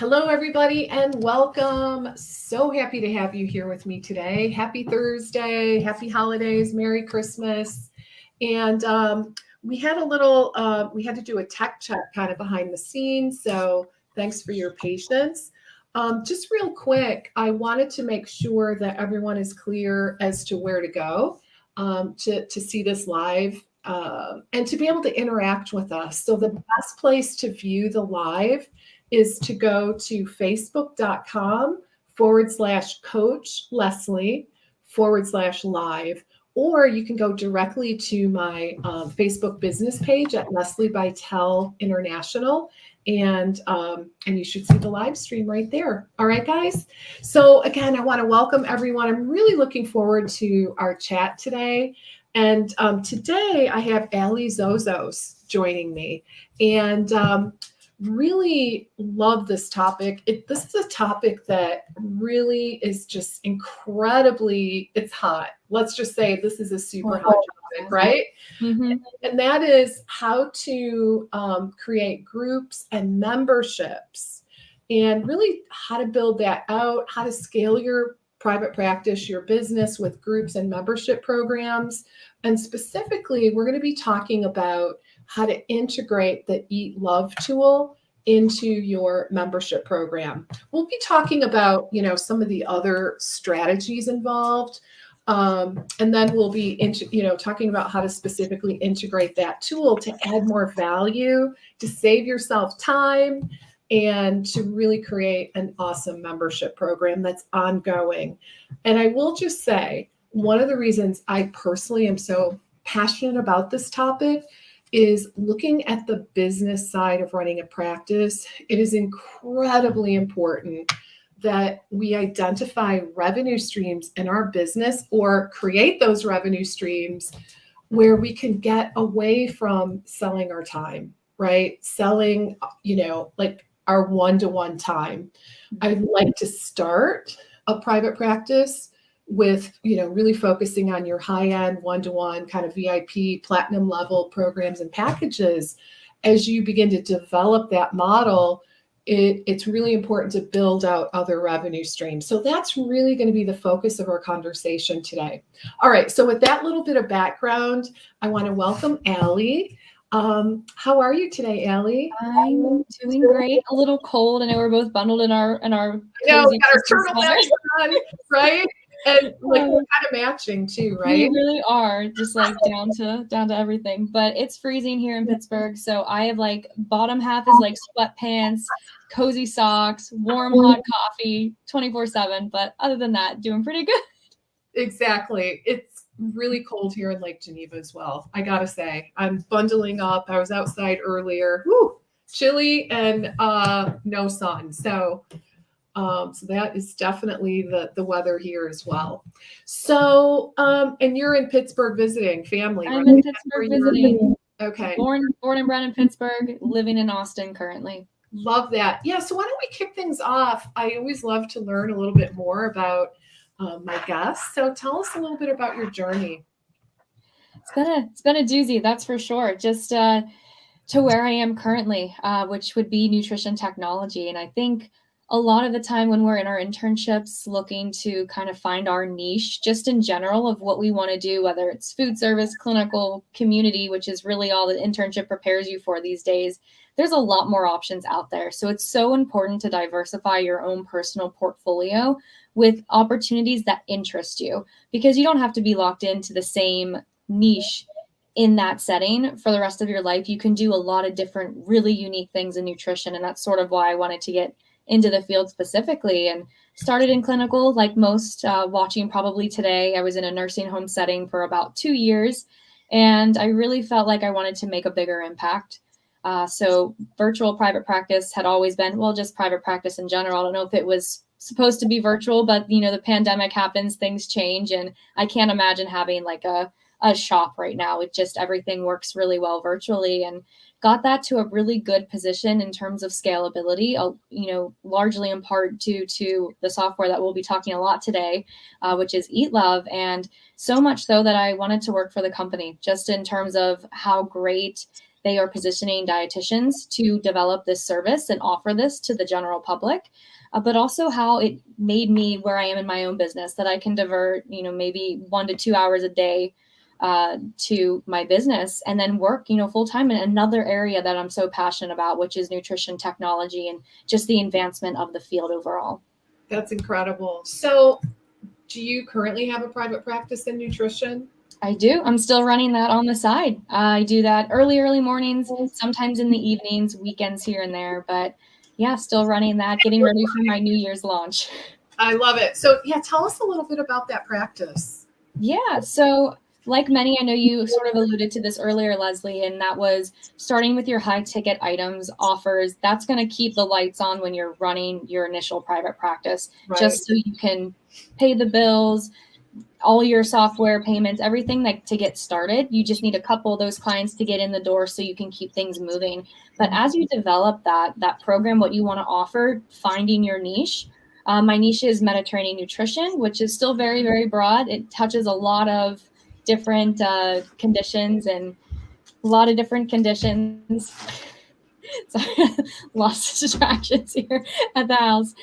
Hello, everybody, and welcome. So happy to have you here with me today. Happy Thursday, happy holidays, Merry Christmas. And we had we had to do a tech check kind of behind the scenes. So thanks for your patience. Just real quick, I wanted to make sure that everyone is clear as to where to go to see this live and to be able to interact with us. So the best place to view the live is to go to facebook.com/coach Leslie /live, or you can go directly to my Facebook business page at Leslie Bytel International, and you should see the live stream right there. All right, guys. So again, I want to welcome everyone. I'm really looking forward to our chat today. And today I have Ale Zozos joining me, and really love this topic. This is a topic that really is just it's hot. Let's just say this is a super hot topic, right? Mm-hmm. And that is how to create groups and memberships, and really how to build that out, how to scale your private practice, your business with groups and membership programs. And specifically, we're going to be talking about how to integrate the Eat Love tool into your membership program. We'll be talking about, some of the other strategies involved. And then we'll be talking about how to specifically integrate that tool to add more value, to save yourself time, and to really create an awesome membership program that's ongoing. And I will just say, one of the reasons I personally am so passionate about this topic is looking at the business side of running a practice. It is incredibly important that we identify revenue streams in our business, or create those revenue streams where we can get away from selling our time, right? Selling, like our one-to-one time. I'd like to start a private practice with, really focusing on your high-end one-to-one kind of VIP platinum level programs and packages. As you begin to develop that model, it's really important to build out other revenue streams. So that's really going to be the focus of our conversation today. All right, so with that little bit of background, I want to welcome Ale. How are you today, Ale? I'm doing great. A little cold. I know we're both bundled in our cozy turtlenecks on, right? And like we're kind of matching too, right? We really are, just like down to everything. But it's freezing here in Pittsburgh, so I have like bottom half is like sweatpants, cozy socks, warm hot coffee, 24/7. But other than that, doing pretty good. Exactly. It's really cold here in Lake Geneva as well. I gotta say, I'm bundling up. I was outside earlier. Whew, chilly and no sun. So that is definitely the weather here as well. So, and you're in Pittsburgh visiting family, right? I'm in Pittsburgh visiting. Okay. Born and bred in Pittsburgh, living in Austin currently. Love that. Yeah. So why don't we kick things off? I always love to learn a little bit more about my guests. So tell us a little bit about your journey. It's been a doozy, that's for sure. Just to where I am currently, which would be nutrition technology. And I think a lot of the time when we're in our internships looking to kind of find our niche, just in general of what we want to do, whether it's food service, clinical, community, which is really all the internship prepares you for these days, there's a lot more options out there. So it's so important to diversify your own personal portfolio with opportunities that interest you, because you don't have to be locked into the same niche in that setting for the rest of your life. You can do a lot of different, really unique things in nutrition. And that's sort of why I wanted to get into the field specifically, and started in clinical, like most watching probably today. I was in a nursing home setting for about 2 years, and I really felt like I wanted to make a bigger impact. So virtual private practice had always been, well, just private practice in general. I don't know if it was supposed to be virtual, but the pandemic happens, things change, and I can't imagine having like a shop right now. It just, everything works really well virtually, and got that to a really good position in terms of scalability, largely in part due to the software that we'll be talking a lot today, which is Eat Love. And so much so that I wanted to work for the company, just in terms of how great they are positioning dietitians to develop this service and offer this to the general public, but also how it made me where I am in my own business, that I can divert, maybe 1 to 2 hours a day to my business and then work, full time in another area that I'm so passionate about, which is nutrition technology and just the advancement of the field overall. That's incredible. So do you currently have a private practice in nutrition? I do. I'm still running that on the side. I do that early mornings, sometimes in the evenings, weekends here and there, but yeah, still running that, getting ready for my New Year's launch. I love it. So yeah, tell us a little bit about that practice. Yeah. So like many, I know you sort of alluded to this earlier, Leslie, and that was starting with your high ticket items, offers. That's going to keep the lights on when you're running your initial private practice, Right. Just so you can pay the bills, all your software payments, everything to get started. You just need a couple of those clients to get in the door so you can keep things moving. But as you develop that program, what you want to offer, finding your niche. My niche is Mediterranean nutrition, which is still very, very broad. It touches a lot of different conditions and a lot of different conditions. Sorry, lots of distractions here at the house.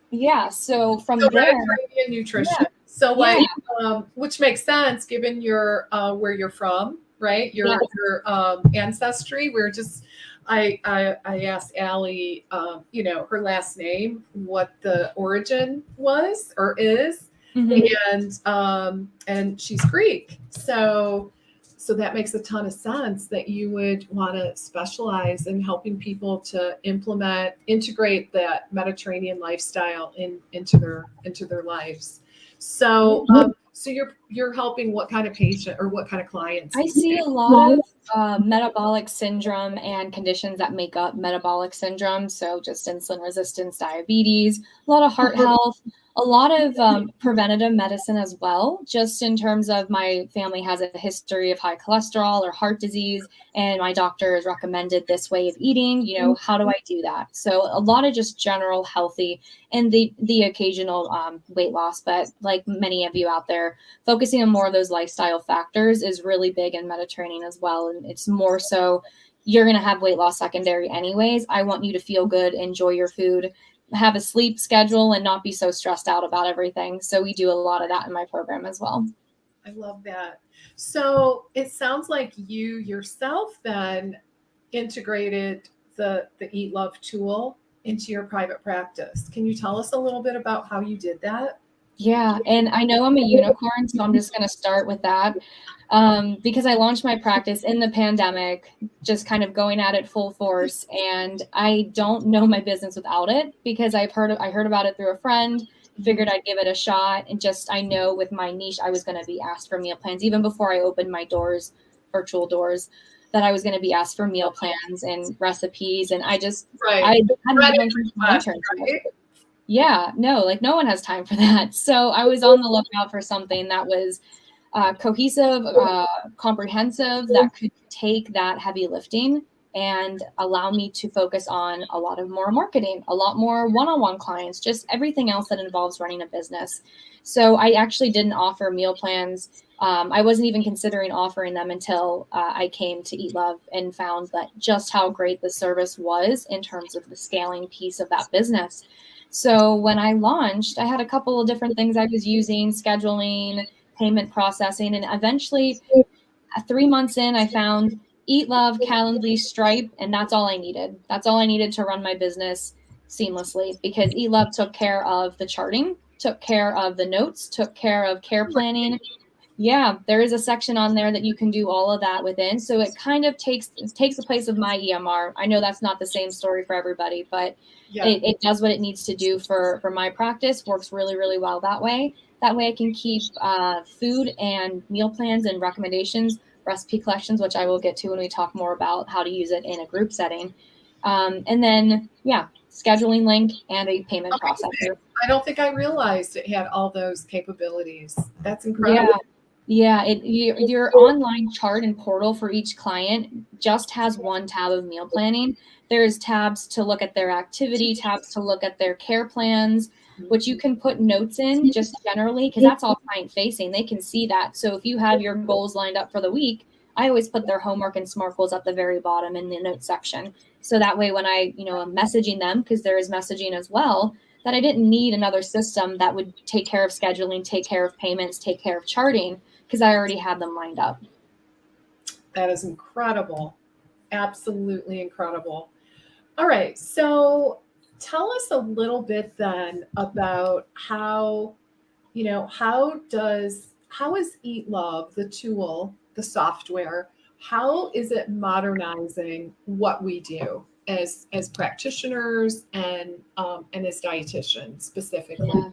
Yeah, so from there, Mediterranean nutrition. Yeah. So which makes sense given your where you're from, right? Your ancestry. I asked Ale, her last name, what the origin was or is, and she's Greek. So that makes a ton of sense that you would want to specialize in helping people to integrate that Mediterranean lifestyle into their lives. So so you're helping what kind of patient or what kind of clients? I see a lot of metabolic syndrome and conditions that make up metabolic syndrome. So just insulin resistance, diabetes, a lot of heart health, a lot of preventative medicine as well, just in terms of my family has a history of high cholesterol or heart disease, and my doctor has recommended this way of eating. How do I do that? So a lot of just general healthy and the occasional weight loss. But like many of you out there, focusing on more of those lifestyle factors is really big in Mediterranean as well. And it's more so you're going to have weight loss secondary anyways. I want you to feel good, enjoy your food, have a sleep schedule, and not be so stressed out about everything. So we do a lot of that in my program as well. I love that. So it sounds like you yourself then integrated the Eat Love tool into your private practice. Can you tell us a little bit about how you did that? Yeah, and I know I'm a unicorn, so I'm just going to start with that because I launched my practice in the pandemic, just kind of going at it full force, and I don't know my business without it because I heard about it through a friend, figured I'd give it a shot, and I know with my niche I was going to be asked for meal plans even before I opened my doors, virtual doors, that I was going to be asked for meal plans and recipes, and I hadn't even finished my internship. Yeah, no, no one has time for that. So I was on the lookout for something that was cohesive, comprehensive, that could take that heavy lifting and allow me to focus on a lot of more marketing, a lot more one-on-one clients, just everything else that involves running a business. So I actually didn't offer meal plans. I wasn't even considering offering them until I came to Eat Love and found that just how great the service was in terms of the scaling piece of that business. So when I launched, I had a couple of different things I was using, scheduling, payment processing, and eventually 3 months in, I found Eat Love, Calendly, Stripe, and that's all I needed. That's all I needed to run my business seamlessly because Eat Love took care of the charting, took care of the notes, took care of care planning. Yeah, there is a section on there that you can do all of that within. So it kind of takes the place of my EMR. I know that's not the same story for everybody, but it does what it needs to do for my practice, works really, really well that way. That way I can keep food and meal plans and recommendations, recipe collections, which I will get to when we talk more about how to use it in a group setting. And then, scheduling link and a payment processor. I don't think I realized it had all those capabilities. That's incredible. Yeah, your online chart and portal for each client just has one tab of meal planning. There's tabs to look at their activity, tabs to look at their care plans, which you can put notes in just generally, because that's all client facing. They can see that. So if you have your goals lined up for the week, I always put their homework and SMART goals at the very bottom in the notes section. So that way, when I, am messaging them, because there is messaging as well, that I didn't need another system that would take care of scheduling, take care of payments, take care of charting, because I already had them lined up. That is incredible. Absolutely incredible. All right. So tell us a little bit then about how is Eat Love, the tool, the software, how is it modernizing what we do as practitioners and as dietitians specifically? Yeah.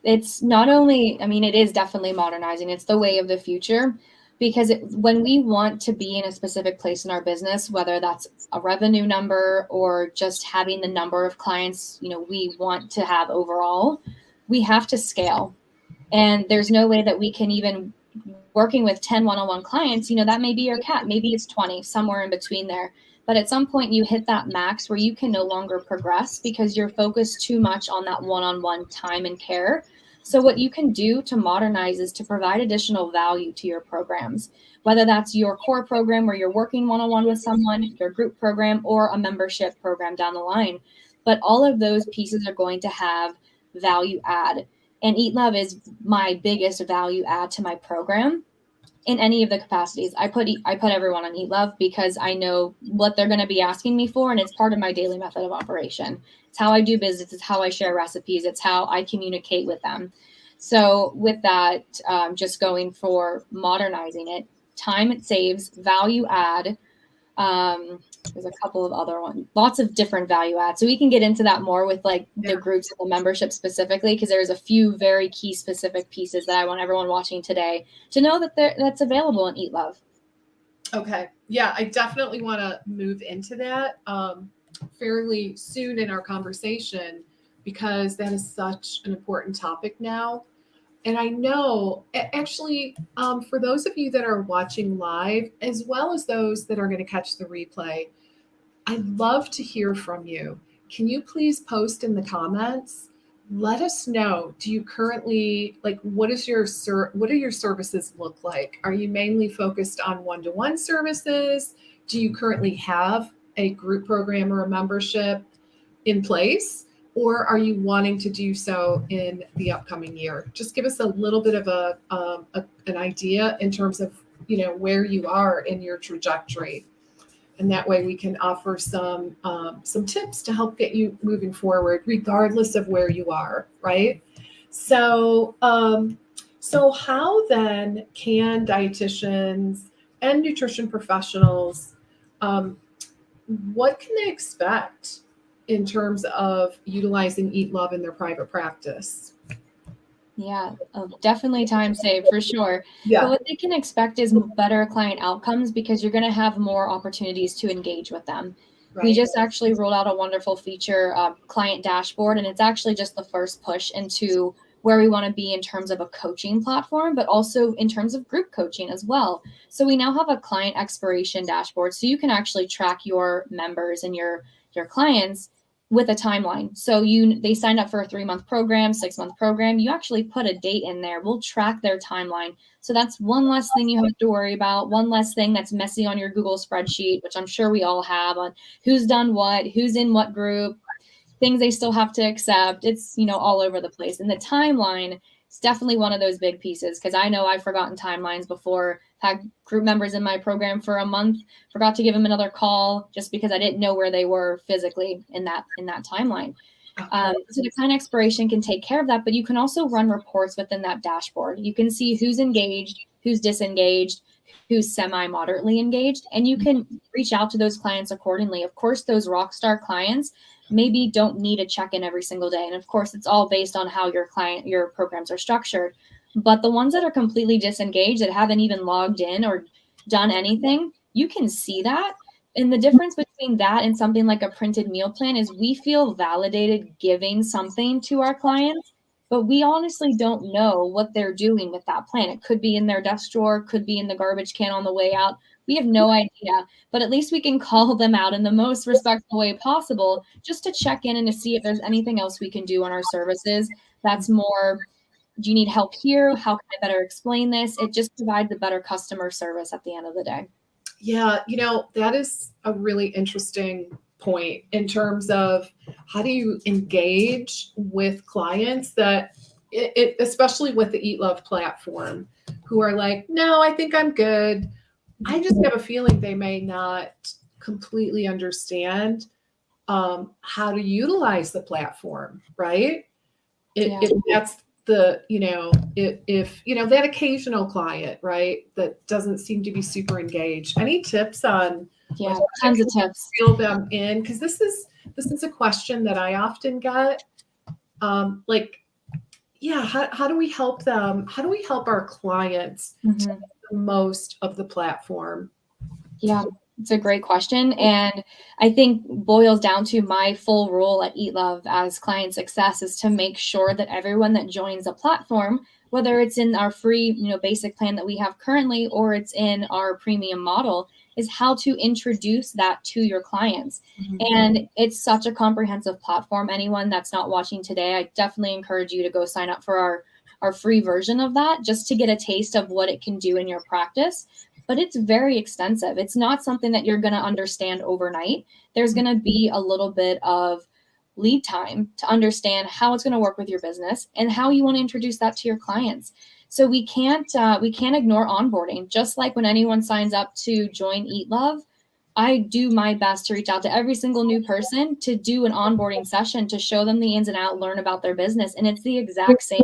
It's not only, it is definitely modernizing. It's the way of the future, because when we want to be in a specific place in our business, whether that's a revenue number or just having the number of clients, we want to have overall, we have to scale. And there's no way that we can even working with 10 one-on-one clients, that may be your cap, maybe it's 20, somewhere in between there. But at some point you hit that max where you can no longer progress because you're focused too much on that one-on-one time and care. So what you can do to modernize is to provide additional value to your programs, whether that's your core program where you're working one-on-one with someone, your group program, or a membership program down the line. But all of those pieces are going to have value add. And Eat Love is my biggest value add to my program in any of the capacities. I put everyone on Eat Love because I know what they're going to be asking me for, and it's part of my daily method of operation. It's how I do business. It's how I share recipes. It's how I communicate with them. So with that, just going for modernizing it, time it saves, value add. There's a couple of other ones, lots of different value adds. So we can get into that more with the groups and the membership specifically, because there's a few very key specific pieces that I want everyone watching today to know that that's available in Eat Love. Okay. Yeah, I definitely want to move into that fairly soon in our conversation, because that is such an important topic now. And I know, actually, for those of you that are watching live, as well as those that are going to catch the replay, I'd love to hear from you. Can you please post in the comments? Let us know. Do you currently, what do your services look like? Are you mainly focused on one-to-one services? Do you currently have a group program or a membership in place? Or are you wanting to do so in the upcoming year? Just give us a little bit of an idea in terms of where you are in your trajectory, and that way we can offer some tips to help get you moving forward, regardless of where you are. Right? So how then can dietitians and nutrition professionals, what can they expect in terms of utilizing Eat Love in their private practice? Yeah, definitely time saved for sure. Yeah. But what they can expect is better client outcomes, because you're going to have more opportunities to engage with them. Right. We just actually rolled out a wonderful feature, client dashboard, and it's actually just the first push into where we want to be in terms of a coaching platform, but also in terms of group coaching as well. So we now have a client expiration dashboard, so you can actually track your members and your clients with a timeline. So they signed up for a 3-month program, 6-month program. You actually put a date in there. We'll track their timeline. So that's one less thing you have to worry about, one less thing that's messy on your Google spreadsheet, which I'm sure we all have, on who's done what, who's in what group, things they still have to accept. It's, all over the place. And the timeline is definitely one of those big pieces, because I know I've forgotten timelines before. Had group members in my program for a month, forgot to give them another call just because I didn't know where they were physically in that timeline. So the client expiration can take care of that, but you can also run reports within that dashboard. You can see who's engaged, who's disengaged, who's semi-moderately engaged, and you can reach out to those clients accordingly. Of course, those rock star clients maybe don't need a check-in every single day. And of course, it's all based on how your programs are structured. But the ones that are completely disengaged, that haven't even logged in or done anything, you can see that. And the difference between that and something like a printed meal plan is we feel validated giving something to our clients, but we honestly don't know what they're doing with that plan. It could be in their desk drawer, could be in the garbage can on the way out. We have no idea, but at least we can call them out in the most respectful way possible, just to check in and to see if there's anything else we can do on our services that's more, do you need help here? How can I better explain this? It just provides a better customer service at the end of the day. Yeah, that is a really interesting point in terms of how do you engage with clients that especially with the Eat Love platform, who are like, no, I think I'm good. I just have a feeling they may not completely understand how to utilize the platform, right? If that's the, if that occasional client, right, that doesn't seem to be super engaged. Any tips on tons of tips. Reel them in? Because this is a question that I often get. How do we help them? How do we help our clients to make the most of the platform? Yeah, it's a great question. And I think boils down to my full role at Eat Love as client success is to make sure that everyone that joins a platform, whether it's in our free, basic plan that we have currently, or it's in our premium model, is how to introduce that to your clients. And it's such a comprehensive platform. Anyone that's not watching today, I definitely encourage you to go sign up for our free version of that, just to get a taste of what it can do in your practice. But it's very extensive. It's not something that you're going to understand overnight. There's going to be a little bit of lead time to understand how it's going to work with your business and how you want to introduce that to your clients. So we can't ignore onboarding. Just like when anyone signs up to join Eat Love, I do my best to reach out to every single new person to do an onboarding session to show them the ins and outs, learn about their business. And it's the exact same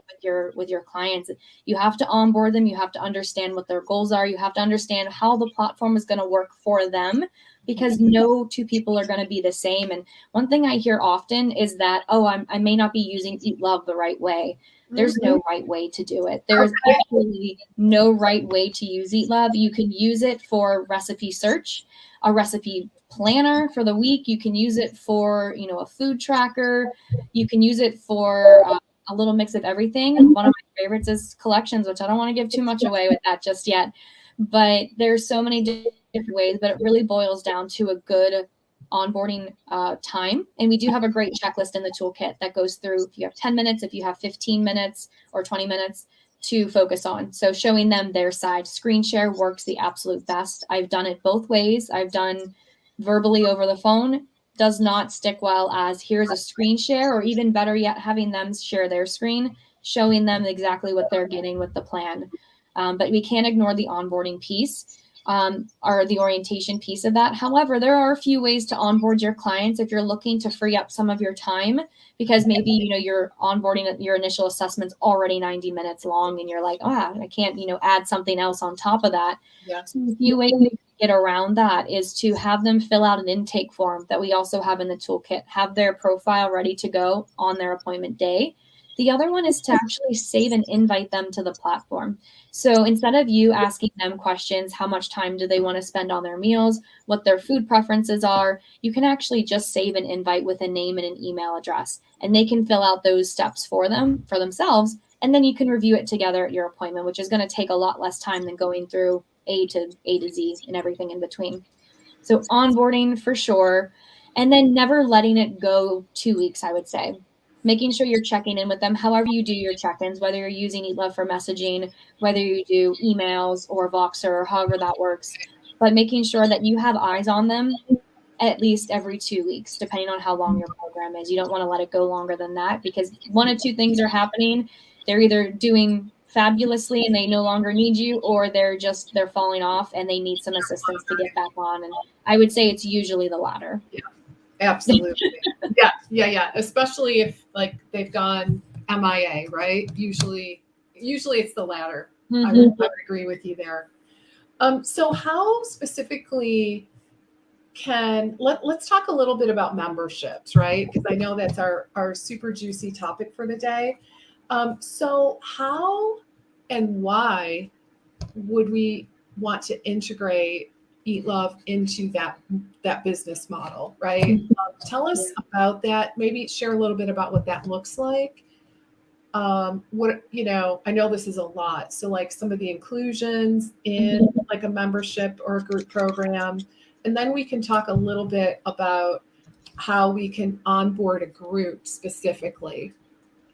with your clients. You have to onboard them. You have to understand what their goals are. You have to understand how the platform is going to work for them, because no two people are going to be the same. And one thing I hear often is that, I may not be using Eat Love the right way. There's no right way to do it. There's absolutely no right way to use Eat Love. You can use it for recipe search, a recipe planner for the week. You can use it for, a food tracker. You can use it for a little mix of everything. One of my favorites is collections, which I don't want to give too much away with that just yet. But there's so many different ways, but it really boils down to a good onboarding time. And we do have a great checklist in the toolkit that goes through if you have 10 minutes, if you have 15 minutes or 20 minutes to focus on. So showing them their side. Screen share works the absolute best. I've done it both ways. I've done verbally over the phone. Does not stick well as here's a screen share, or even better yet, having them share their screen, showing them exactly what they're getting with the plan. But we can't ignore the onboarding piece. Or the orientation piece of that. However, there are a few ways to onboard your clients if you're looking to free up some of your time, because maybe, you're onboarding your initial assessment's already 90 minutes long and you're like, I can't, add something else on top of that. Yeah. So a few ways to get around that is to have them fill out an intake form that we also have in the toolkit, have their profile ready to go on their appointment day. The other one is to actually save and invite them to the platform. So instead of you asking them questions, how much time do they want to spend on their meals, what their food preferences are, you can actually just save an invite with a name and an email address, and they can fill out those steps for themselves. And then you can review it together at your appointment, which is going to take a lot less time than going through A to Z and everything in between. So onboarding for sure. And then never letting it go 2 weeks, I would say. Making sure you're checking in with them, however you do your check-ins, whether you're using Eat Love for messaging, whether you do emails or Voxer, or however that works, but making sure that you have eyes on them at least every 2 weeks, depending on how long your program is. You don't want to let it go longer than that, because one of two things are happening. They're either doing fabulously and they no longer need you, or they're falling off and they need some assistance to get back on. And I would say it's usually the latter. Yeah. Absolutely. Yeah. Especially if they've gone MIA, right? Usually it's the latter. I would agree with you there. So how specifically let's talk a little bit about memberships, right? Because I know that's our super juicy topic for the day. So how and why would we want to integrate Eat Love into that business model, right? Tell us about that. Maybe share a little bit about what that looks like. what, I know this is a lot. So like some of the inclusions in like a membership or a group program. And then we can talk a little bit about how we can onboard a group specifically.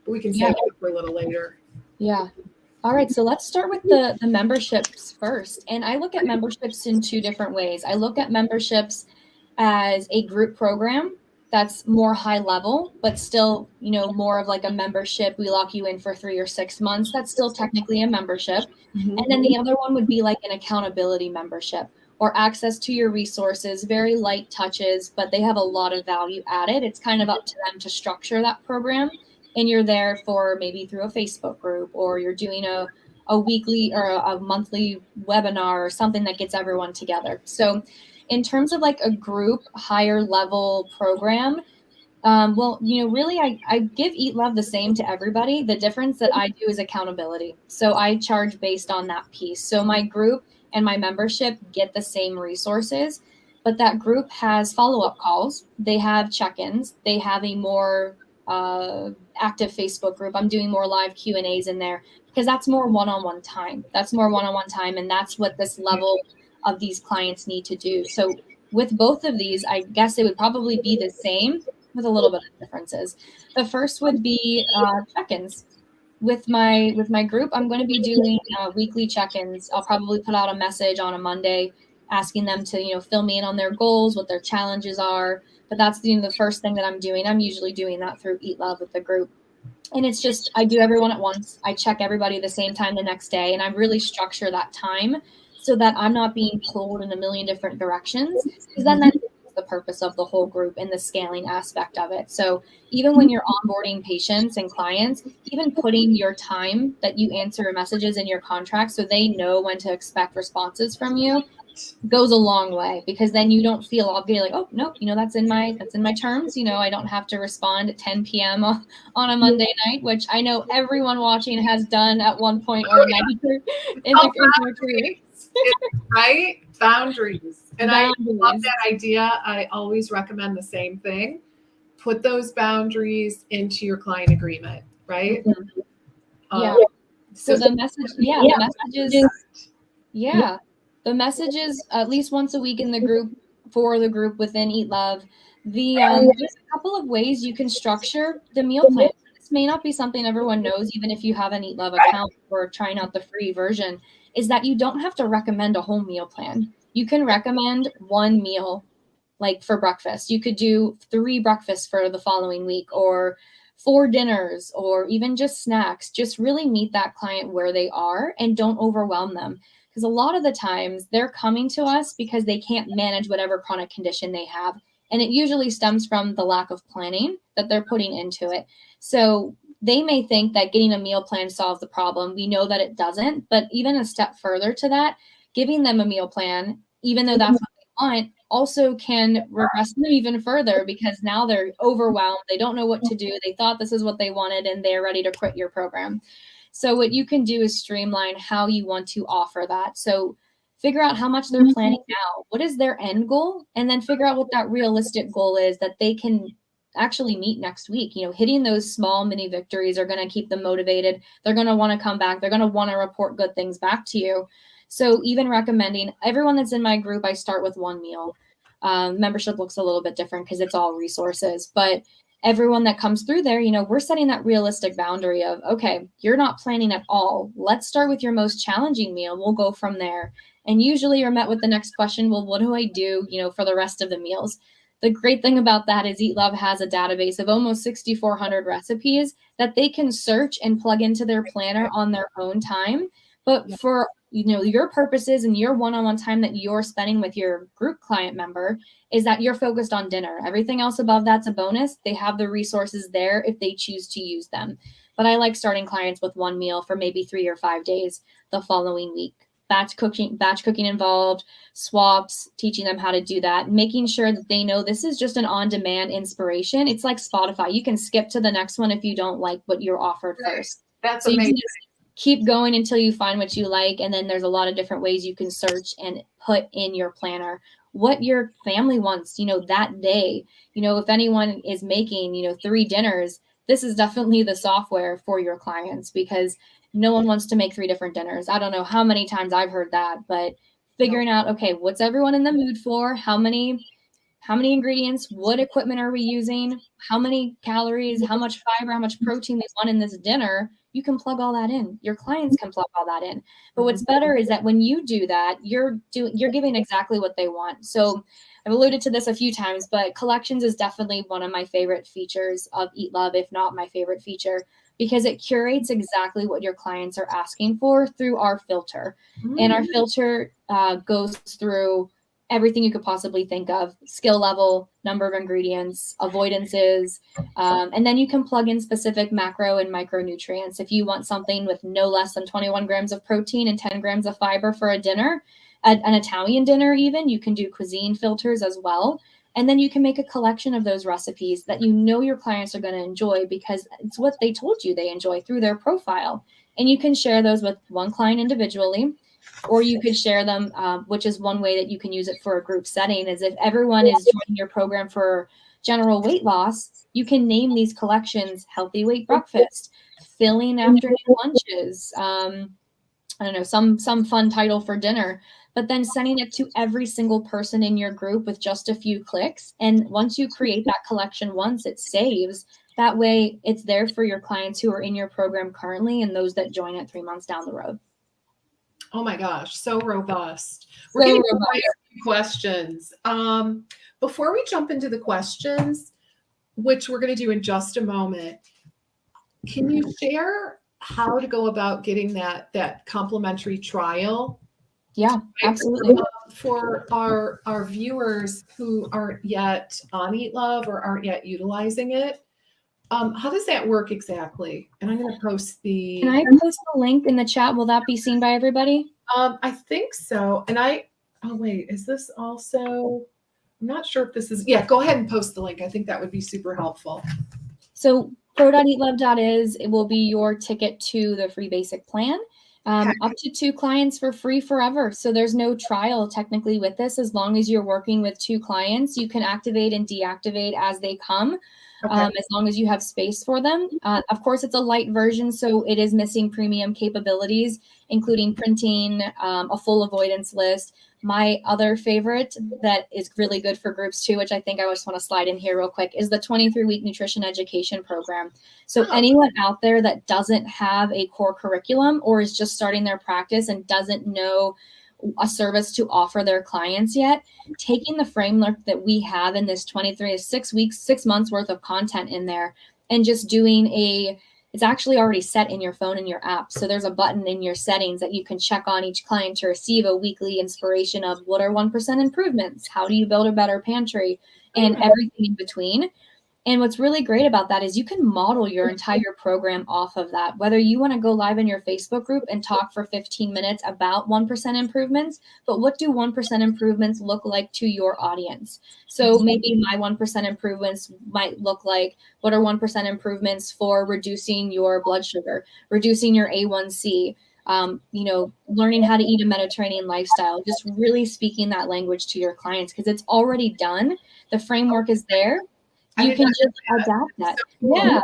But we can save that for a little later. Yeah. All right, so let's start with the memberships first. And I look at memberships in two different ways. I look at memberships as a group program that's more high level, but still, more of like a membership. We lock you in for 3 or 6 months. That's still technically a membership. And then the other one would be like an accountability membership or access to your resources, very light touches, but they have a lot of value added. It's kind of up to them to structure that program. And you're there for maybe through a Facebook group, or you're doing a weekly or a monthly webinar or something that gets everyone together. So in terms of like a group higher level program, really I give Eat Love the same to everybody. The difference that I do is accountability. So I charge based on that piece. So my group and my membership get the same resources, but that group has follow-up calls. They have check-ins. They have a more active Facebook group. I'm doing more live Q&As in there because that's more one-on-one time. And that's what this level of these clients need to do. So with both of these, I guess it would probably be the same with a little bit of differences. The first would be check-ins. With my group, I'm going to be doing weekly check-ins. I'll probably put out a message on a Monday asking them to, fill me in on their goals, what their challenges are. But that's the first thing that I'm doing. I'm usually doing that through Eat Love with the group. And it's just, I do everyone at once. I check everybody at the same time the next day. And I really structure that time so that I'm not being pulled in a million different directions. Because then that's the purpose of the whole group and the scaling aspect of it. So even when you're onboarding patients and clients, even putting your time that you answer messages in your contract so they know when to expect responses from you goes a long way, because then you don't feel obligated like, oh no, that's in my terms. I don't have to respond at 10 p.m. on a Monday night, which I know everyone watching has done at one point or another in their career. Right? Boundaries. And I love that idea. I always recommend the same thing. Put those boundaries into your client agreement, right? Yeah. So the messages, the messages at least once a week in the group for the group within Eat Love. There's a couple of ways you can structure the meal plan. This may not be something everyone knows, even if you have an Eat Love account or trying out the free version, is that you don't have to recommend a whole meal plan. You can recommend one meal, like for breakfast. You could do 3 breakfasts for the following week, or 4 dinners, or even just snacks. Just really meet that client where they are and don't overwhelm them. Because a lot of the times they're coming to us because they can't manage whatever chronic condition they have. And it usually stems from the lack of planning that they're putting into it. So they may think that getting a meal plan solves the problem. We know that it doesn't, but even a step further to that, giving them a meal plan, even though that's what they want, also can regress them even further, because now they're overwhelmed. They don't know what to do. They thought this is what they wanted and they're ready to quit your program. So what you can do is streamline how you want to offer that. So figure out how much they're planning now. What is their end goal? And then figure out what that realistic goal is that they can actually meet next week. Hitting those small mini victories are going to keep them motivated. They're going to want to come back. They're going to want to report good things back to you. So even recommending everyone that's in my group, I start with 1 meal. Membership looks a little bit different because it's all resources, but everyone that comes through there, we're setting that realistic boundary of, okay, you're not planning at all. Let's start with your most challenging meal. We'll go from there. And usually you're met with the next question, well, what do I do, for the rest of the meals? The great thing about that is Eat Love has a database of almost 6,400 recipes that they can search and plug into their planner on their own time. But for your purposes and your one-on-one time that you're spending with your group client member is that you're focused on dinner. Everything else above that's a bonus. They have the resources there if they choose to use them. But I like starting clients with 1 meal for maybe 3 or 5 days the following week. Batch cooking involved, swaps, teaching them how to do that, making sure that they know this is just an on-demand inspiration. It's like Spotify. You can skip to the next one if you don't like what you're offered first. That's amazing. Keep going until you find what you like. And then there's a lot of different ways you can search and put in your planner what your family wants, that day. If anyone is making, 3 dinners, this is definitely the software for your clients, because no one wants to make 3 different dinners. I don't know how many times I've heard that, but figuring out, okay, what's everyone in the mood for? How many ingredients, what equipment are we using, how many calories, how much fiber, how much protein we want in this dinner, you can plug all that in. Your clients can plug all that in. But what's better is that when you do that, you're giving exactly what they want. So I've alluded to this a few times, but collections is definitely one of my favorite features of Eat Love, if not my favorite feature, because it curates exactly what your clients are asking for through our filter. And our filter goes through everything you could possibly think of: skill level, number of ingredients, avoidances, and then you can plug in specific macro and micronutrients. If you want something with no less than 21 grams of protein and 10 grams of fiber for a dinner, an Italian dinner even, you can do cuisine filters as well. And then you can make a collection of those recipes that you know your clients are going to enjoy, because it's what they told you they enjoy through their profile. And you can share those with one client individually, or you could share them, which is one way that you can use it for a group setting, is if everyone is joining your program for general weight loss, you can name these collections Healthy Weight Breakfast, Filling Afternoon Lunches, I don't know, some fun title for dinner, but then sending it to every single person in your group with just a few clicks. And once you create that collection once, it saves. That way it's there for your clients who are in your program currently and those that join it 3 months down the road. Oh my gosh, so robust. We're getting quite a few questions. Before we jump into the questions, which we're going to do in just a moment, can you share how to go about getting that complimentary trial? Yeah, absolutely. For our viewers who aren't yet on Eat Love or aren't yet utilizing it, how does that work exactly? And I'm going to post the. Can I post the link in the chat? Will that be seen by everybody? I think so. And oh wait, is this also? I'm not sure if this is. Yeah, go ahead and post the link. I think that would be super helpful. So pro.eatlove.is, it will be your ticket to the free basic plan. Up to 2 clients for free forever. So there's no trial technically with this. As long as you're working with 2 clients, you can activate and deactivate as they come, as long as you have space for them. Of course, it's a light version, so it is missing premium capabilities, including printing, a full avoidance list. My other favorite that is really good for groups too, which I think I just want to slide in here real quick, is the 23-week nutrition education program. So anyone out there that doesn't have a core curriculum or is just starting their practice and doesn't know a service to offer their clients yet, taking the framework that we have in this 23 is 6 weeks, 6 months worth of content in there, and just doing it's actually already set in your phone in your app. So there's a button in your settings that you can check on each client to receive a weekly inspiration of what are 1% improvements, how do you build a better pantry, and everything in between. And what's really great about that is you can model your entire program off of that. Whether you want to go live in your Facebook group and talk for 15 minutes about 1% improvements, but what do 1% improvements look like to your audience? So maybe my 1% improvements might look like, what are 1% improvements for reducing your blood sugar, reducing your A1C, learning how to eat a Mediterranean lifestyle, just really speaking that language to your clients, because it's already done. The framework is there. You can just adapt that. Yeah.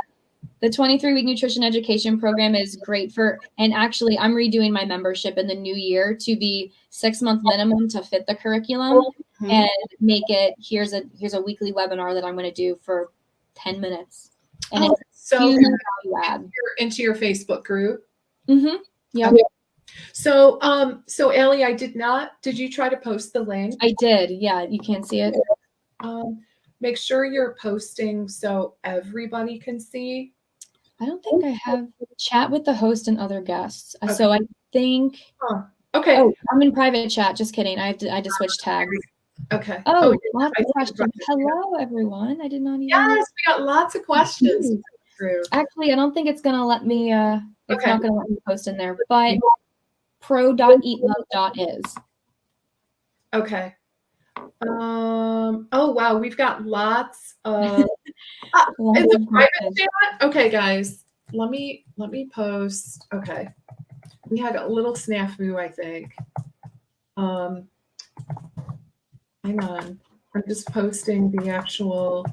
The 23-week nutrition education program is great and actually I'm redoing my membership in the new year to be 6-month minimum to fit the curriculum and make it, here's a weekly webinar that I'm going to do for 10 minutes. And it's so huge value add. Into your Facebook group. Yeah. Okay. So Allie, did you try to post the link? I did. Yeah. You can't see it. Make sure you're posting so everybody can see. I don't think I have chat with the host and other guests. Okay. So I think. Okay. Oh, I'm in private chat. Just kidding. I had to switch tags. Okay. Oh, lots of questions. Hello, everyone. I did not even. Yes, we got lots of questions. Actually, I don't think it's gonna let me. It's not gonna let me post in there. But pro.eatlove.is. Okay. Oh wow, we've got lots of. Is it private chat? Okay, guys, let me post. Okay, we had a little snafu, I think. Hang on, I'm just posting the actual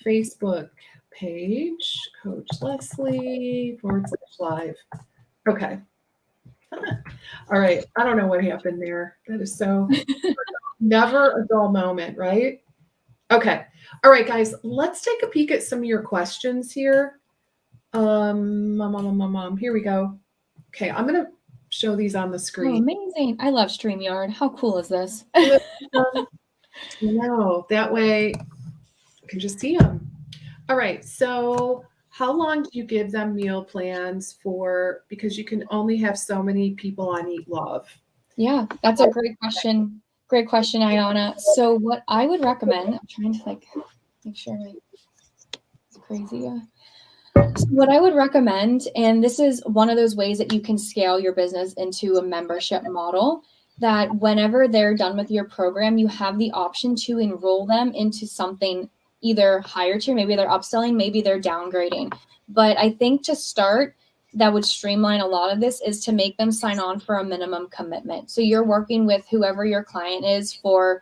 Facebook page. Coach Leslie /live. Okay. All right. I don't know what happened there. That is so never a dull moment, right? Okay. All right, guys, let's take a peek at some of your questions here. Here we go. Okay, I'm going to show these on the Oh, screen. amazing. I love StreamYard. How cool is this? No, that way you can just see them. All right, so how long do you give them meal plans for? Because you can only have so many people on Eat Love. Yeah, that's a great question. Great question, Ayana. So what I would recommend, I'm trying to make sure it's crazy. So what I would recommend, and this is one of those ways that you can scale your business into a membership model, that whenever they're done with your program, you have the option to enroll them into something either higher tier, maybe they're upselling, maybe they're downgrading. But I think to start, that would streamline a lot of this is to make them sign on for a minimum commitment. So you're working with whoever your client is for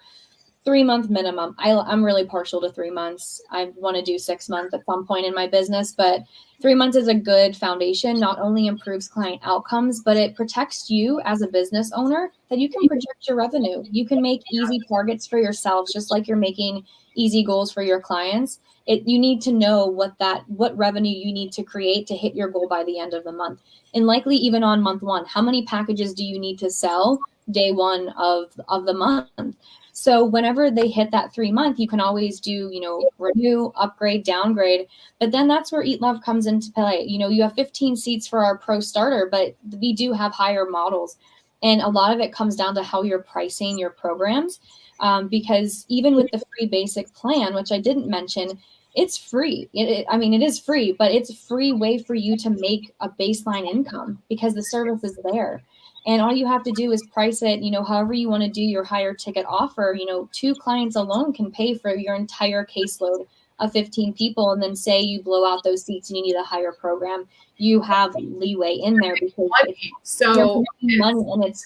3-month minimum. I'm really partial to 3 months. I want to do 6 months at some point in my business, but 3 months is a good foundation. Not only improves client outcomes, but it protects you as a business owner that you can project your revenue. You can make easy targets for yourselves, just like you're making easy goals for your clients. You need to know what revenue you need to create to hit your goal by the end of the month. And likely even on month 1, how many packages do you need to sell day 1 of the month? So whenever they hit that 3-month, you can always do, renew, upgrade, downgrade. But then that's where Eat Love comes into play. You have 15 seats for our pro starter, but we do have higher models. And a lot of it comes down to how you're pricing your programs. Because even with the free basic plan, which I didn't mention, it's free. It is free, but it's a free way for you to make a baseline income because the service is there. And all you have to do is price it, however you want to do your higher ticket offer. 2 clients alone can pay for your entire caseload of 15 people. And then say you blow out those seats and you need a higher program. You have leeway in there because you're making money and it's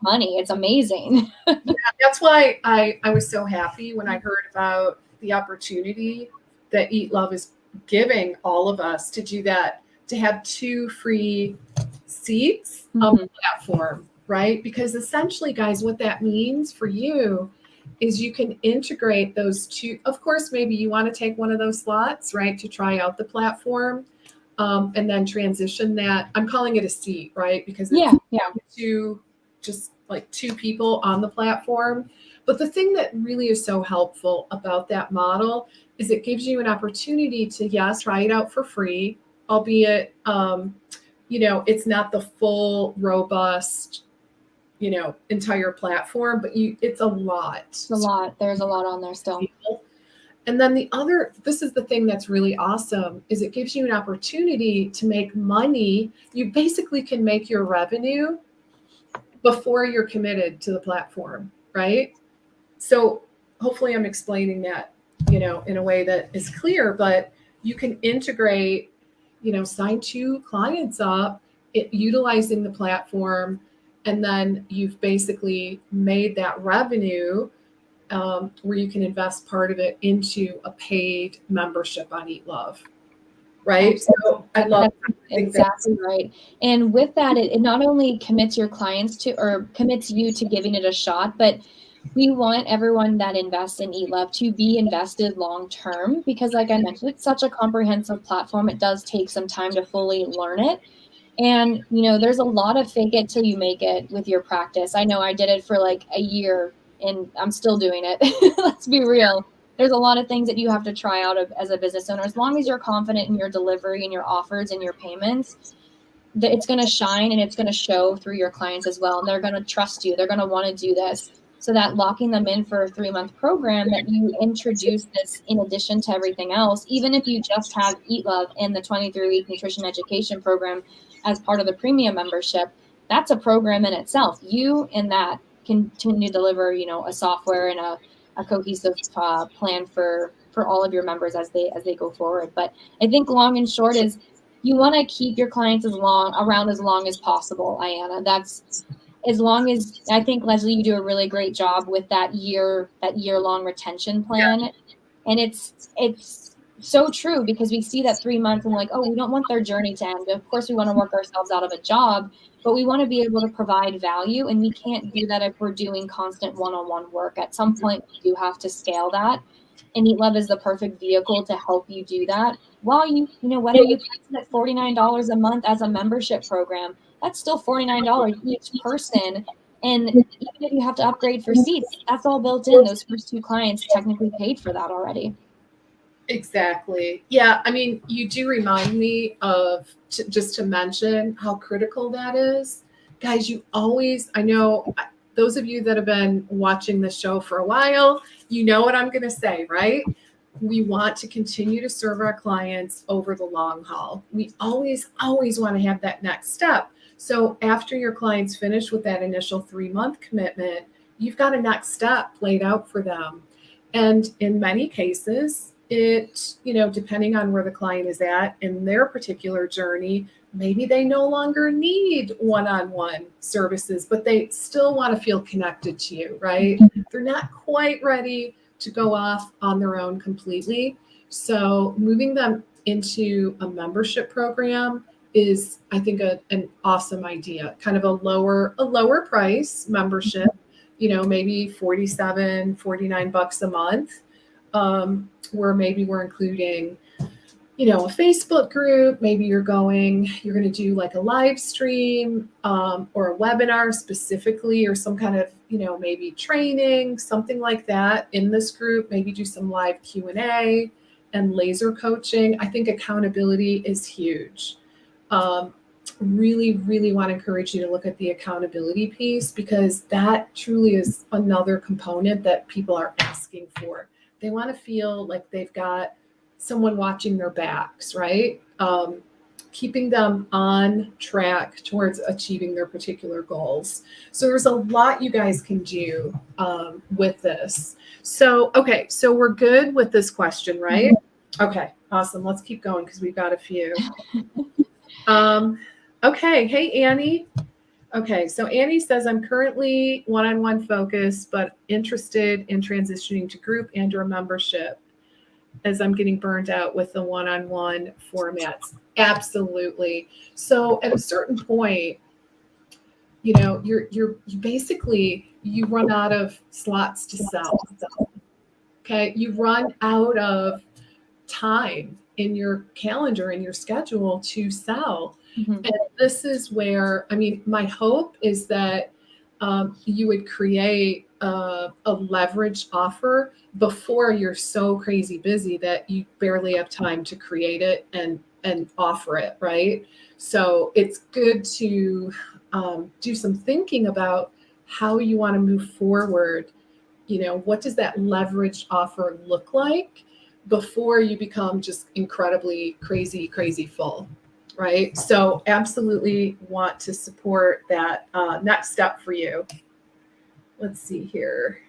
money. It's amazing. Yeah, that's why I was so happy when I heard about the opportunity that Eat Love is giving all of us to do that, to have 2 free seats on the platform, right? Because essentially, guys, what that means for you is you can integrate those 2. Of course, maybe you want to take one of those slots, right, to try out the platform, and then transition that. I'm calling it a seat, right? Because it's just like 2 people on the platform. But the thing that really is so helpful about that model is it gives you an opportunity to, yes, try it out for free, albeit, it's not the full, robust, entire platform, but it's a lot. It's a lot. There's a lot on there still. And then this is the thing that's really awesome, is it gives you an opportunity to make money. You basically can make your revenue before you're committed to the platform, right? So hopefully I'm explaining that, in a way that is clear, but you can integrate, sign 2 clients up, utilizing the platform, and then you've basically made that revenue where you can invest part of it into a paid membership on Eat Love. Right. Absolutely. So I love exactly right. And with that, it not only commits your clients commits you to giving it a shot, but we want everyone that invests in Eat Love to be invested long term, because like I mentioned, it's such a comprehensive platform. It does take some time to fully learn it. And, there's a lot of fake it till you make it with your practice. I know I did it for like a year and I'm still doing it. Let's be real. There's a lot of things that you have to try out as a business owner. As long as you're confident in your delivery and your offers and your payments, it's going to shine and it's going to show through your clients as well. And they're going to trust you. They're going to want to do this. So that locking them in for a 3-month program, that you introduce this in addition to everything else, even if you just have Eat Love and the 23-week nutrition education program as part of the premium membership, that's a program in itself. You and that continue to deliver, a software and a cohesive plan for all of your members as they go forward. But I think long and short is you want to keep your clients around as long as possible, Ayana. That's as long as, I think, Leslie, you do a really great job with that year-long retention plan. Yeah. And it's so true, because we see that 3 months and like, oh, we don't want their journey to end. Of course, we want to work ourselves out of a job, but we want to be able to provide value. And we can't do that if we're doing constant one-on-one work. At some point, we do have to scale that. And Eat Love is the perfect vehicle to help you do that. While whether you price it at $49 a month as a membership program, that's still $49 each person. And even if you have to upgrade for seats, that's all built in. Those first 2 clients technically paid for that already. Exactly. Yeah. I mean, you do remind me of just to mention how critical that is. Guys, I know those of you that have been watching the show for a while, you know what I'm going to say, right? We want to continue to serve our clients over the long haul. We always want to have that next step. So after your clients finish with that initial 3-month commitment, you've got a next step laid out for them. And in many cases, depending on where the client is at in their particular journey, maybe they no longer need one-on-one services, but they still want to feel connected to you, right? They're not quite ready to go off on their own completely. So moving them into a membership program is, I think, an awesome idea. Kind of a lower price membership, maybe $49 a month, where maybe we're including, a Facebook group. Maybe you're going to do like a live stream, or a webinar specifically, or some kind of, maybe training, something like that in this group. Maybe do some live Q&A and laser coaching. I think accountability is huge. Really want to encourage you to look at the accountability piece, because that truly is another component that people are asking for. They want to feel like they've got someone watching their backs, right? Keeping them on track towards achieving their particular goals. So there's a lot you guys can do with this. So, okay, so we're good with this question, right? Okay, awesome. Let's keep going because we've got a few. Okay, hey, Annie. Okay, so Annie says, I'm currently one-on-one focused, but interested in transitioning to group and or membership, as I'm getting burned out with the one-on-one formats. Absolutely. So at a certain point, you basically run out of slots to sell. Okay, you run out of time in your calendar, in your schedule to sell. And this is where, my hope is that you would create a leveraged offer before you're so crazy busy that you barely have time to create it and offer it, right? So it's good to do some thinking about how you want to move forward. What does that leveraged offer look like before you become just incredibly crazy full, right? So absolutely want to support that next step for you. Let's see here.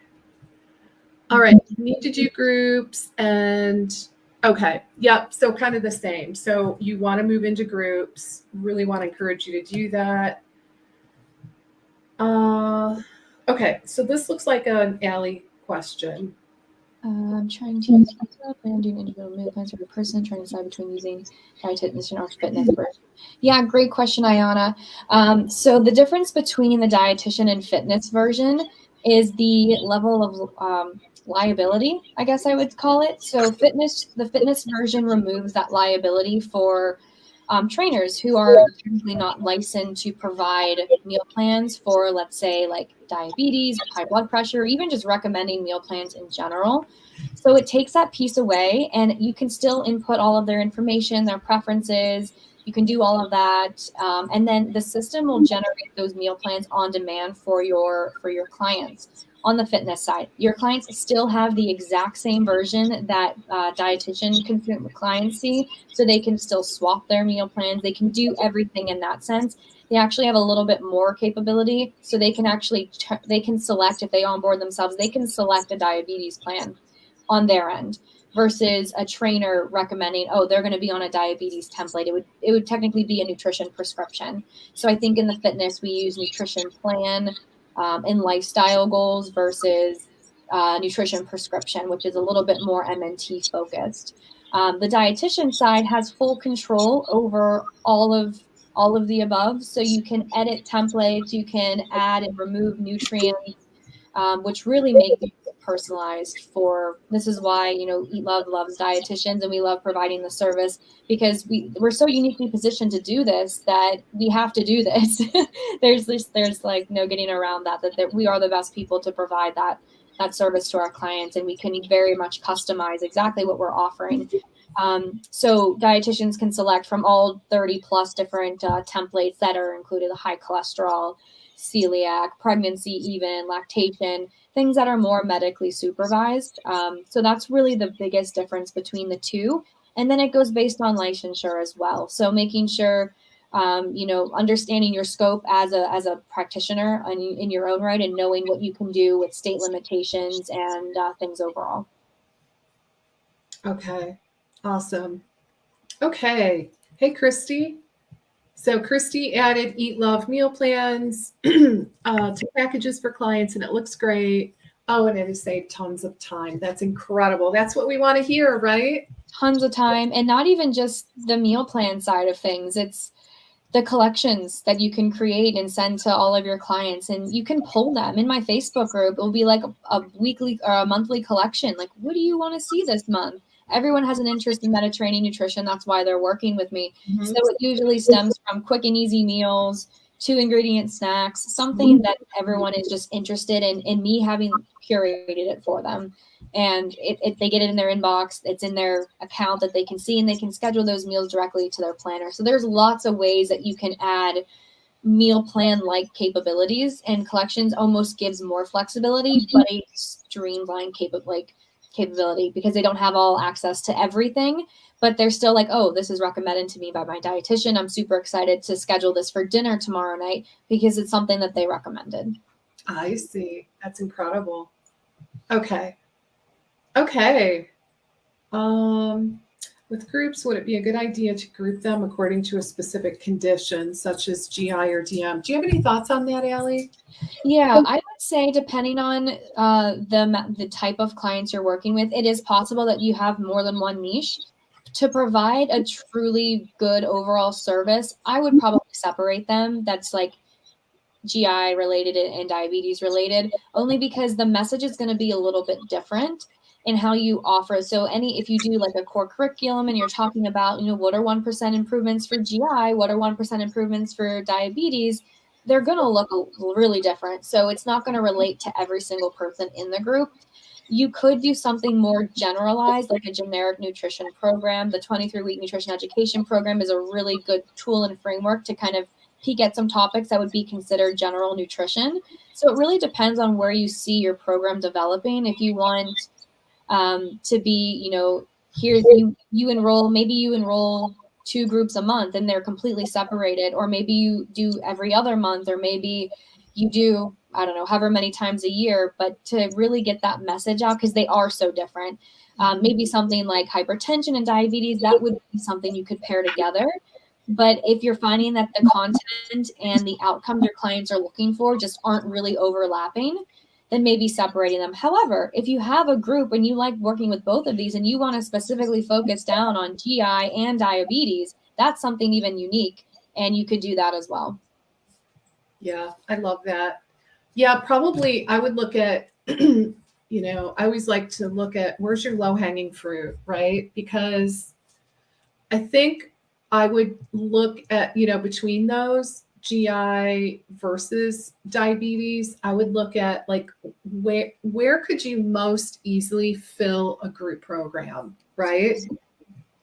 All right, you need to do groups and okay, yep, so kind of the same. So you want to move into groups, really want to encourage you to do that. Okay, so this looks like an Ale question. I'm trying to plan on doing individual meal plans for a person, trying to decide between using dietitian or fitness version. Yeah, great question, Ayana. So the difference between the dietitian and fitness version is the level of liability, I guess I would call it. So the fitness version removes that liability for trainers who are technically not licensed to provide meal plans for, let's say, like diabetes, high blood pressure, or even just recommending meal plans in general. So it takes that piece away, and you can still input all of their information, their preferences. You can do all of that, and then the system will generate those meal plans on demand for your clients. On the fitness side, your clients still have the exact same version that dietitian consumer clients see, so they can still swap their meal plans. They can do everything in that sense. They actually have a little bit more capability, so they can actually they can select, if they onboard themselves, they can select a diabetes plan on their end versus a trainer recommending, oh, they're going to be on a diabetes template. It would technically be a nutrition prescription. So I think in the fitness, we use nutrition plan and lifestyle goals versus nutrition prescription, which is a little bit more MNT focused. The dietitian side has full control over all of the above. So you can edit templates, you can add and remove nutrients, which really make it personalized for. This is why, Eat Love loves dietitians, and we love providing the service, because we're so uniquely positioned to do this that we have to do this. there's like no getting around that we are the best people to provide that service to our clients, and we can very much customize exactly what we're offering. So dietitians can select from all 30 plus different templates that are included: the high cholesterol, celiac, pregnancy, even lactation, things that are more medically supervised. So that's really the biggest difference between the two. And then it goes based on licensure as well. So making sure, understanding your scope as a practitioner in your own right, and knowing what you can do with state limitations and things overall. Okay. Awesome. Okay. Hey, Christy. So Christy added Eat Love meal plans to packages for clients, and it looks great. Oh, and it has saved tons of time. That's incredible. That's what we want to hear, right? Tons of time, and not even just the meal plan side of things. It's the collections that you can create and send to all of your clients, and you can pull them in my Facebook group. It'll be like a weekly or a monthly collection. Like, what do you want to see this month? Everyone has an interest in Mediterranean nutrition. That's why they're working with me. Mm-hmm. So it usually stems from quick and easy meals, 2-ingredient snacks, something that everyone is just interested in me having curated it for them. And they get it in their inbox, it's in their account that they can see, and they can schedule those meals directly to their planner. So there's lots of ways that you can add meal plan like capabilities, and collections almost gives more flexibility, but a streamlined capability, because they don't have all access to everything, but they're still like, oh, this is recommended to me by my dietitian. I'm super excited to schedule this for dinner tomorrow night because it's something that they recommended. I see. That's incredible. Okay. With groups, would it be a good idea to group them according to a specific condition, such as GI or DM? Do you have any thoughts on that, Ali? Yeah, I would say depending on the type of clients you're working with, it is possible that you have more than one niche. To provide a truly good overall service, I would probably separate them. That's like GI related and diabetes related, only because the message is going to be a little bit different in how you offer. So if you do like a core curriculum and you're talking about, what are 1% improvements for GI, what are 1% improvements for diabetes, they're going to look really different. So it's not going to relate to every single person in the group. You could do something more generalized, like a generic nutrition program. The 23-week nutrition education program is a really good tool and framework to kind of peek at some topics that would be considered general nutrition. So it really depends on where you see your program developing. If you want to be, here's you enroll 2 groups a month and they're completely separated, or maybe you do every other month, or maybe you do, I don't know, however many times a year, but to really get that message out, because they are so different. Maybe something like hypertension and diabetes, that would be something you could pair together. But if you're finding that the content and the outcomes your clients are looking for just aren't really overlapping, then maybe separating them. However, if you have a group and you like working with both of these and you want to specifically focus down on GI and diabetes, that's something even unique, and you could do that as well. Yeah, I love that. Yeah, probably I would look at, I always like to look at where's your low-hanging fruit, right? Because I think I would look at, between those, GI versus diabetes, I would look at like where could you most easily fill a group program, right?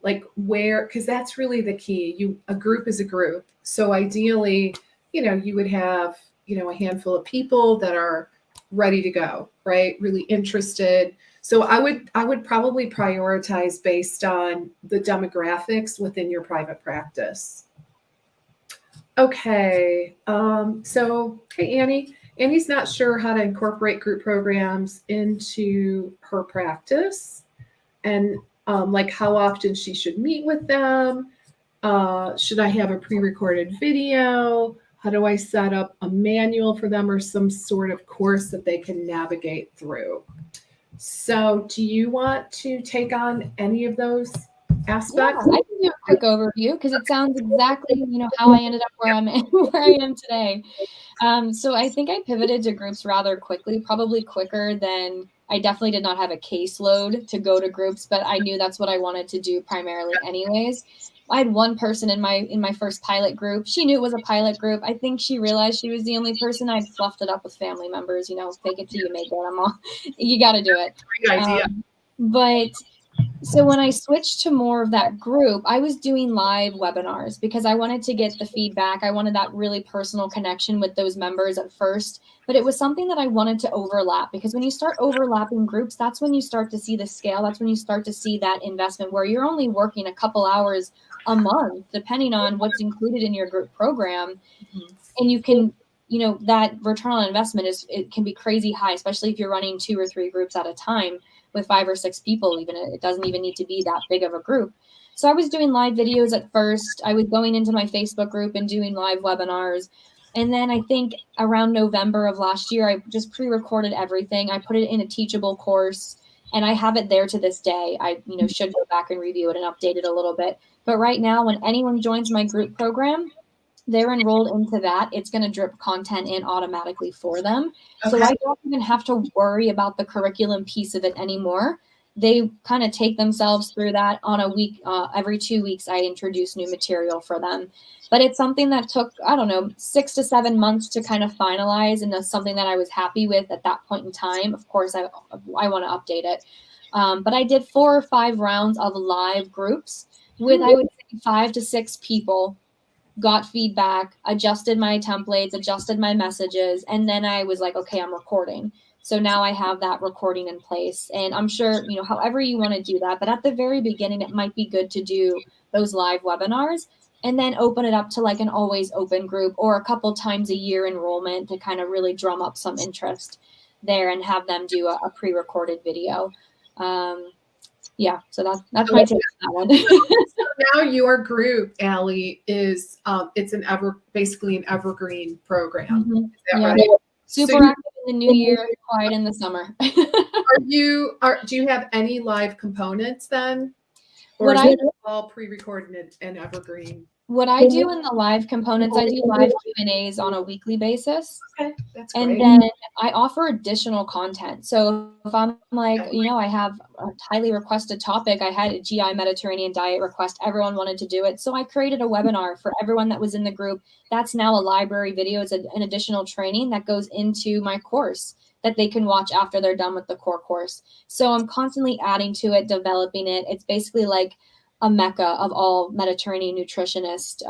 Like where, because that's really the key. A group is a group. So ideally, you would have, a handful of people that are ready to go, right? Really interested. So I would probably prioritize based on the demographics within your private practice. Okay. Hey, Annie. Annie's not sure how to incorporate group programs into her practice, and like how often she should meet with them. Should I have a pre-recorded video? How do I set up a manual for them or some sort of course that they can navigate through? So do you want to take on any of those aspects? Yeah, I can do a quick overview because it sounds exactly, how I ended up where I am today. So I think I pivoted to groups rather quickly, probably quicker than I definitely did not have a caseload to go to groups, but I knew that's what I wanted to do primarily anyways. I had one person in my first pilot group. She knew it was a pilot group. I think she realized she was the only person. I'd fluffed it up with family members, fake it till you make it. You got to do it. Great idea. But so when I switched to more of that group, I was doing live webinars because I wanted to get the feedback. I wanted that really personal connection with those members at first, but it was something that I wanted to overlap because when you start overlapping groups, that's when you start to see the scale. That's when you start to see that investment where you're only working a couple hours a month, depending on what's included in your group program. And you can, that return on investment it can be crazy high, especially if you're running 2 or 3 groups at a time with 5 or 6 people. Even it doesn't even need to be that big of a group. So I was doing live videos at first. I was going into my Facebook group and doing live webinars. And then I think around November of last year, I just pre-recorded everything. I put it in a teachable course and I have it there to this day. I, should go back and review it and update it a little bit. But right now, when anyone joins my group program, they're enrolled into that. It's going to drip content in automatically for them. Okay. So I don't even have to worry about the curriculum piece of it anymore. They kind of take themselves through that on a week. Every 2 weeks, I introduce new material for them. But it's something that took, 6 to 7 months to kind of finalize. And that's something that I was happy with at that point in time. Of course, I want to update it. But I did 4 or 5 rounds of live groups with, I would say, 5 to 6 people. Got feedback, adjusted my templates, adjusted my messages, and then I was like, okay, I'm recording. So now I have that recording in place. And I'm sure, however you want to do that, but at the very beginning, it might be good to do those live webinars and then open it up to like an always open group or a couple times a year enrollment to kind of really drum up some interest there and have them do a pre-recorded video. Yeah, so that's my take on that one. So now your group, Ale, is basically an evergreen program. Mm-hmm. Is that right? Super active in the new year, quiet in the summer. Do you have any live components then? Or is it all pre-recorded and evergreen? What I do in the live components, I do live Q&As on a weekly basis. Okay, that's great. And then I offer additional content. So if I'm like, I have a highly requested topic, I had a GI Mediterranean diet request, everyone wanted to do it. So I created a webinar for everyone that was in the group. That's now a library video. It's an additional training that goes into my course that they can watch after they're done with the core course. So I'm constantly adding to it, developing it. It's basically like a mecca of all Mediterranean nutritionist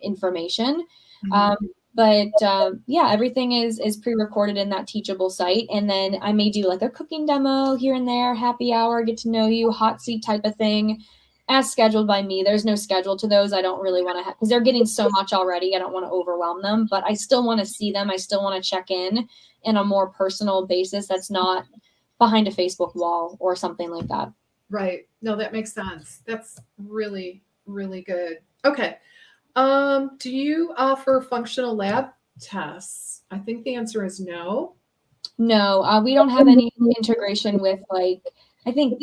information. Mm-hmm. Everything is pre-recorded in that teachable site. And then I may do like a cooking demo here and there, happy hour, get to know you, hot seat type of thing as scheduled by me. There's no schedule to those. I don't really want to because they're getting so much already. I don't want to overwhelm them, but I still want to see them. I still want to check in a more personal basis. That's not behind a Facebook wall or something like that. Right. No, that makes sense. That's really, really good. Okay. Do you offer functional lab tests? I think the answer is no. No, we don't have any integration with I think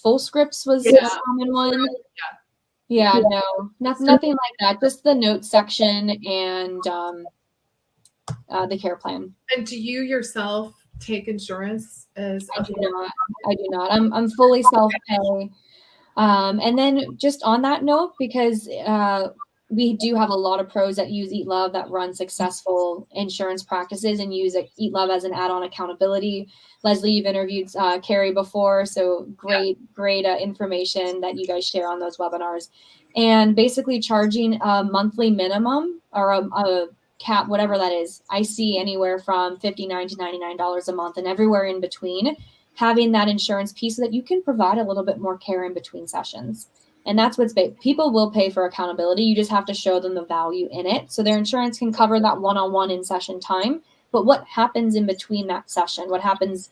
Fullscripts was a common one. Yeah, no, nothing like that. Just the notes section and the care plan. And do you yourself take insurance as I do not. I'm fully self-pay. And then just on that note, because we do have a lot of pros that use Eat Love that run successful insurance practices and use Eat Love as an add-on accountability. Leslie, you've interviewed Carrie before, so great information that you guys share on those webinars. And basically charging a monthly minimum or a cap, whatever that is, I see anywhere from $59 to $99 a month and everywhere in between, having that insurance piece so that you can provide a little bit more care in between sessions. And that's what's people will pay for accountability. You just have to show them the value in it. So their insurance can cover that one-on-one in session time. But what happens in between that session? What happens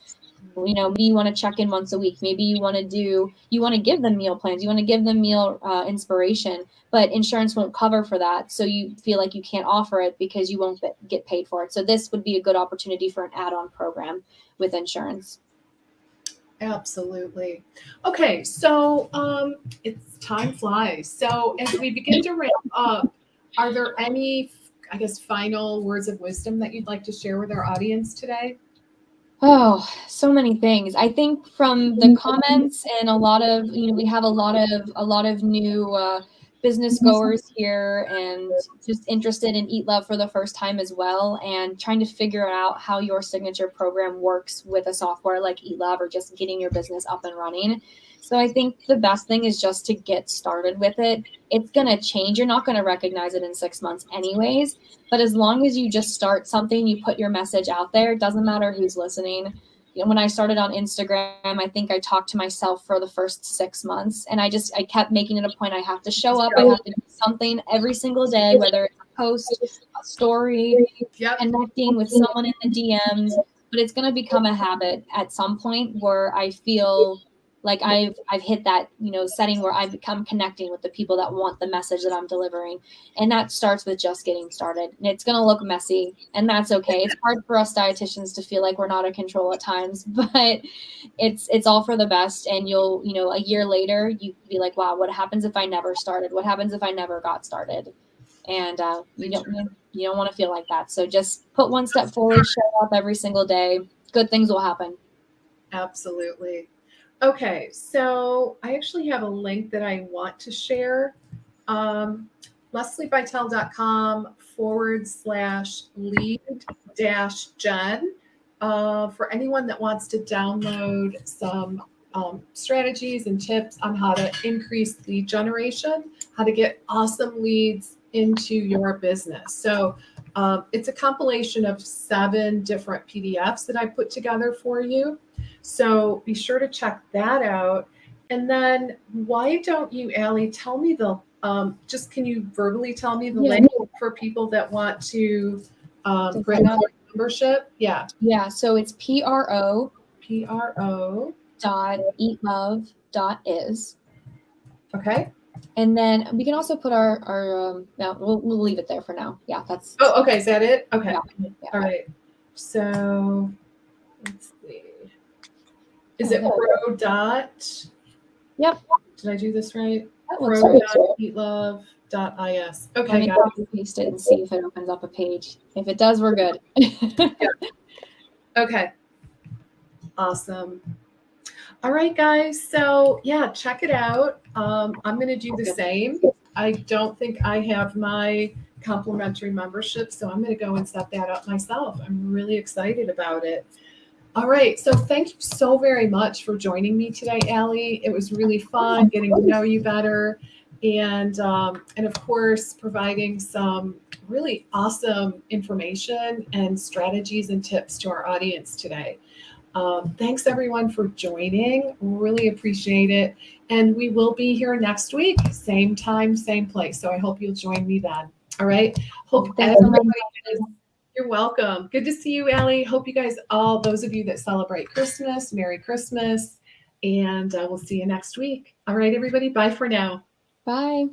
maybe you want to check in once a week. Maybe you want to give them meal plans. You want to give them meal inspiration, but insurance won't cover for that. So you feel like you can't offer it because you won't get paid for it. So this would be a good opportunity for an add-on program with insurance. Absolutely. Okay, so it's time flies. So as we begin to wrap up, are there any, I guess, final words of wisdom that you'd like to share with our audience today? Oh, so many things. I think from the comments and a lot of, we have a lot of new business goers here and just interested in Eat Love for the first time as well, and trying to figure out how your signature program works with a software like Eat Love or just getting your business up and running. So I think the best thing is just to get started with it. It's going to change. You're not going to recognize it in 6 months anyways. But as long as you just start something, you put your message out there, it doesn't matter who's listening. When I started on Instagram, I think I talked to myself for the first 6 months, and I kept making it a point. I have to show up. I have to do something every single day, whether it's a post, a story, connecting with someone in the DMs. But it's going to become a habit at some point where I feel like I've hit that, setting where I've become connecting with the people that want the message that I'm delivering. And that starts with just getting started. And it's going to look messy, and that's okay. It's hard for us dietitians to feel like we're not in control at times, but it's all for the best. And you'll, a year later, you be like, wow, what happens if I never started? What happens if I never got started? And you don't want to feel like that. So just put one step forward, show up every single day. Good things will happen. Absolutely. Okay, so I actually have a link that I want to share. LeslieVitel.com/lead-gen for anyone that wants to download some strategies and tips on how to increase lead generation, how to get awesome leads into your business. So it's a compilation of 7 different PDFs that I put together for you. So be sure to check that out. And then why don't you, Ale, tell me can you verbally tell me the link for people that want to create a membership? Yeah. Yeah. So it's PRO. .eatlove.is. Okay. And then we can also put our no, we'll leave it there for now. Yeah, that's. Oh, okay. Is that it? Okay. Yeah. All right. So let's see. Is it pro dot? Yep. Did I do this right? Pro.eatlove.is. Okay, got it. Paste it and see if it opens up a page. If it does, we're good. Okay. Awesome. All right, guys. So yeah, check it out. I'm going to do the same. I don't think I have my complimentary membership, so I'm going to go and set that up myself. I'm really excited about it. All right. So thank you so very much for joining me today, Ale. It was really fun getting to know you better, and of course providing some really awesome information and strategies and tips to our audience today. Thanks everyone for joining. Really appreciate it. And we will be here next week, same time, same place. So I hope you'll join me then. All right. Hope everybody is. You're welcome. Good to see you, Ale. Hope you guys, all those of you that celebrate Christmas, Merry Christmas. And we'll see you next week. All right, everybody. Bye for now. Bye.